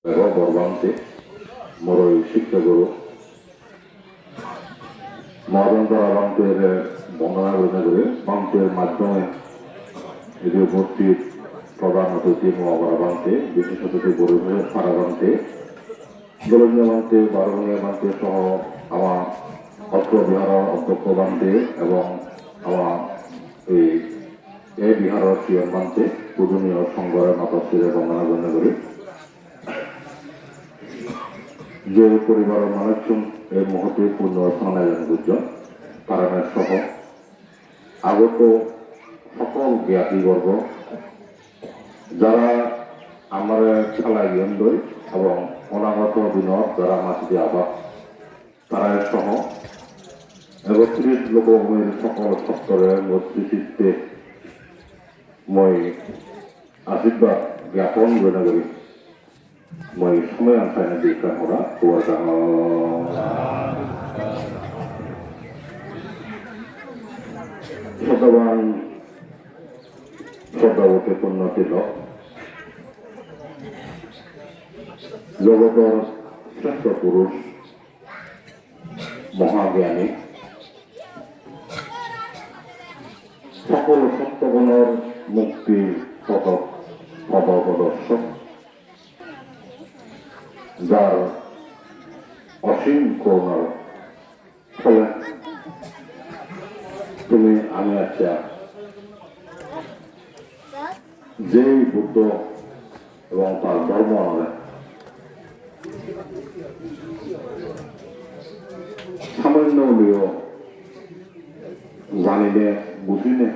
বরবান্তে মরই শিক্ষাগুরু মহাজনতরাবান্তের বন্দনা গ্রহণ করে বান্তের মাধ্যমে এই উপস্থিত প্রধান অতিথি মহাবরাবান্তে বিশেষ অতিথি পরিবেশ ফারাবান্তে দলনীয় বান্তে বারবনীয় বান্তে সহ আমার অত্র বিহারের অধ্যক্ষ বান্তে এবং আমার এই বিহারের চিয়ন বান্তে পূজনীয় সংঘের মাতাশ্রীদের বন্দনা গ্রহণ করে যে পরিবারের মানুষজন এই মুহূর্তে পূর্ণ অর্থনায় বুঝছেন তারা সহ আগত সকল জ্ঞাতিবর্গ যারা আমার খেলায় গেন্দ্রই এবং অনাগত দিনত যারা মাসিতে আবাদ তারা সহ ৩১ লোকের সকল সত্তরের মধ্যে মই আশীর্বাদ জ্ঞাপন গ্রহণ করি মই সময় আনসাইনে দিকা হরা তোমার শতবান শ্রদ্ধাবতী পুণ্যতিল জগতের শ্রেষ্ঠ পুরুষ মহাজ্ঞানী সকল সত্যগুণের মুক্তির পদপ্রদর্শক যার অসীম করুণার ফলে তুমি আমি আচ্ছা যেই বুদ্ধ এবং তার ধর্ম সামান্য হলেও জানিনে বুঝিনে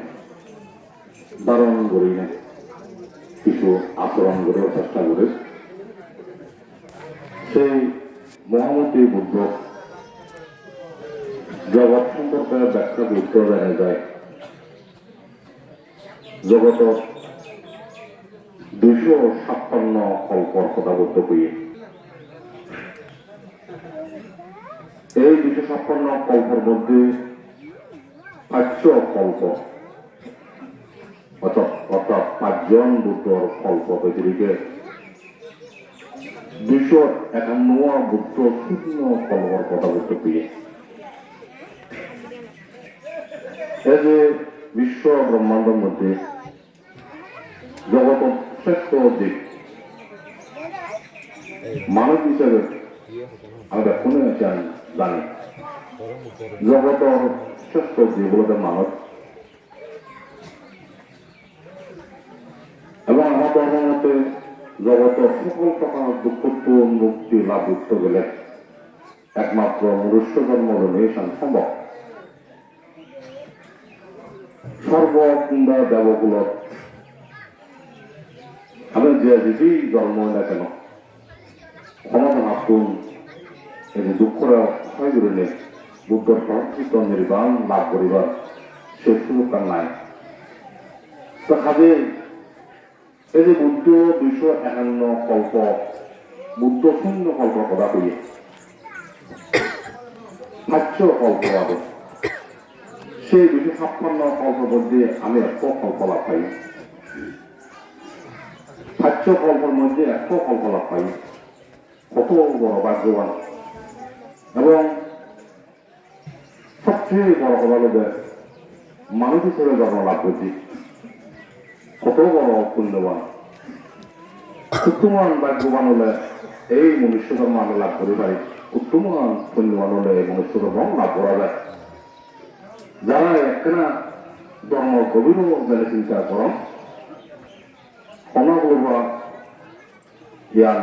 বারণ করিনে কিছু আচরণ করেও চেষ্টা করে সেই মহামতি বুদ্ধ জগৎ সম্পর্কে ব্যাখ্যা উত্তর জানা যায় জগতের ২৫৭ কল্পর কথা বলতে হইয়ে এই ২৫৭ কল্পের মধ্যে ৫০০ কল্প অর্থাৎ ৫ জন বুদ্ধর কল্প পৃথিবীকে ২৫১ বুদ্ধ শূন্য কল্পর কথা বলতে হইয়ে এই যে বিশ্ব ব্রহ্মাণ্ডের মধ্যে জগতের শ্রেষ্ঠ দিক মানব হিসেবে আমরা শুনে জানি জগতের শ্রেষ্ঠ দিক বলতে মানব এবং আমার ধর্মের মতে জগতের সকল প্রকার দুঃখ মুক্তি লাভ করতে গেলে একমাত্র মনুষ্য জন্ম হলেই সম্ভব সর্বকুণ্ডা দেবকুলত আমি যে যেই জন্ম না কেন ক্ষমতা হাতুন এই যে দুঃখরা ক্ষয় করিলে বুদ্ধর প্রকৃত নির্বাণ লাভ করিবার সে সুযোগ নাই তো কাজে এই যে বুদ্ধ ২৫১ কল্প বুদ্ধ শূন্য কল্প কথা কইয়ে ৫০০ কল্প আগে সেই ২৫৬ কল্প মধ্যে আমি ১০০ কল্প লাভ পাই ৫০০ কল্পের মধ্যে ১০০ কল্প লাভ পাই কত বড় ভাগ্যবান এবং সবচেয়ে বড় কথা হলো মানুষ হিসেবে জন্ম লাভ করছি কত বড় পুণ্যবান উত্তমান ভাগ্যবান হলে এই মনুষ্য জন্ম আমি লাভ করি পারি উত্তমান পুণ্যবান হলে এই মনুষ্য জন্ম লাভ করা যায় যারা একখানা ধর্ম গভীর জেনে চিন্তা করেন অনাগুলো জ্ঞান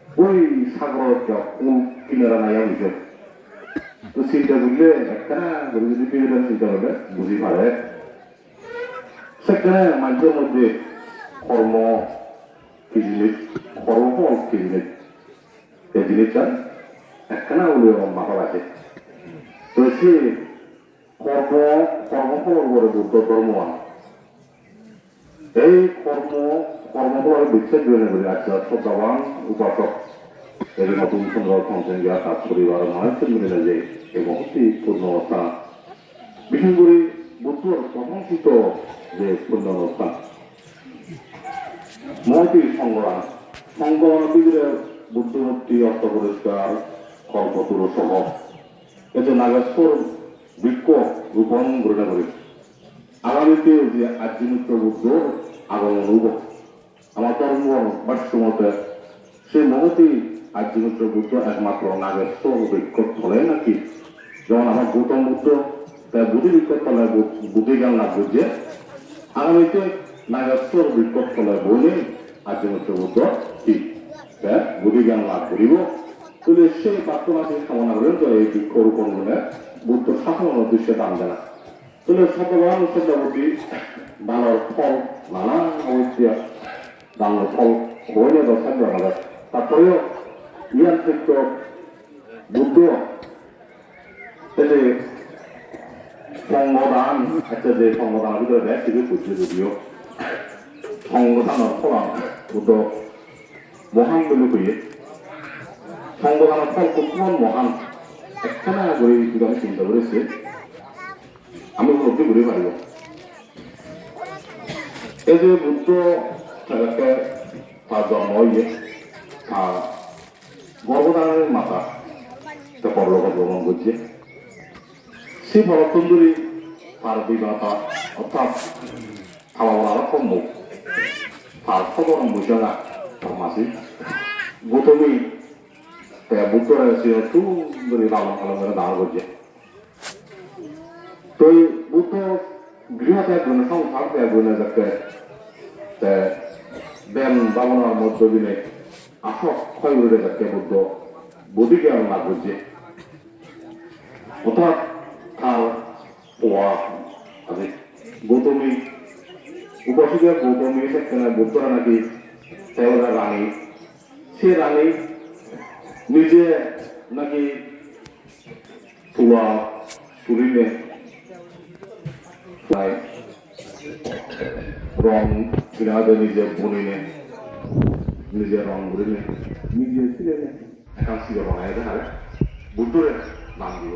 ওই সাগর কিনারা নাই বুঝে তো চিন্তা করলে একখানা যদি চিন্তা করলে বুঝি পারে সেখানে মানুষের মধ্যে কর্ম কি জিনিস কর্মফল কি জিনিস এই জিনিসটা একখানা হলেও মাথা আছে তো সে কর্মফল করে বুদ্ধ ধর্মবান এই কর্মফল বিচ্ছেদ গ্রহণ করে আচ্ছা শ্রদ্ধাবান উপাসক এর নতুন সুন্দর সংসংজ্ঞা কাজ পরিবার মানুষের মিলে যে এই মহতি পূর্ণ অবস্থা বিশেষ করে বুদ্ধর প্রশংসিত যে পূর্ণ অবস্থা মহতি সংগ্রাম সংকলনবিদের বুদ্ধমূর্তি অর্থ পরিষ্কার কল্পতরু সহ এতে নাগেশ্বর বৃক্ষ রূপণ ঘোষণা করি আগামীতে যে আর্যমিত্র বুদ্ধ আগমন হব আমার ধর্ম ভাষ্যমতে সেই মহতি আর্যমিত্র বুদ্ধ একমাত্র নাগেশ্বর বৃক্ষ ফলে নাকি যেমন আমার গৌতম বুদ্ধ তাই বুদ্ধি বৃক্ষ ফলে বুদ্ধি জ্ঞান লাভ করছে আগামীতে নাগেশ্বর বৃক্ষ ফলে বলে আর্যমিত্র বুদ্ধ ঠিক বুদ্ধি জ্ঞান লাভ করিব তাহলে সেই প্রার্থনাকে কামনা করেন তো এই বৃক্ষ রোপণ করে বুদ্ধ শাসনের উদ্দেশ্যে দান দেনা তাহলে সত্যবান সত্যবতী দানের ফল নানা অবস্থা দানের ফল হইলে দশান জানা যায় তারপরেও ইয়ার ক্ষেত্রে বুদ্ধ এতে সংগদান একটা যে সংগদানের ভিতরে দেয় সেটি বুঝছে যদিও সংগদানের ফলান বুদ্ধ মহান বলে কইয়ে সংগদানের ফল কোন মহান একখানা করে যদি আমি চিন্তা করেছি আমি উপলব্ধি করে পারিব এই যে বুদ্ধ তাকে তার জন্ম হইয়ে তার গর্ভধারণের মাতা তা পরলোক ভ্রমণ করছে সেই ভরতন্দরী তার বিবাহতা অর্থাৎ খাওয়া বলার সম্মুখ তার খবর বুঝে না তার মাসি গৌতমী বুদ্ধরা এসে সুন্দরী লালন পালন করে দাঁড় করছে তো এই বুদ্ধ গৃহ ত্যাগ করে সংসার ত্যাগ করে যাকে ব্যান বাবনার মধ্য দিনে আসক ক্ষয় করে যাকে বুদ্ধ বুদ্ধিকে লাভ করছে অর্থাৎ তার পোয়া আছে গৌতমী উপস্থিত গৌতমী সেখানে বুদ্ধরা নাকি তেওরা রানী সে রানী নিজে নাকি তুলা তুলিলে রং কিনারে নিজে বুনিলে নিজে রং বুড়িলে নিজে ছিলেন এখন ছিল বানায় দেখালে বুদ্ধরে নাম দিল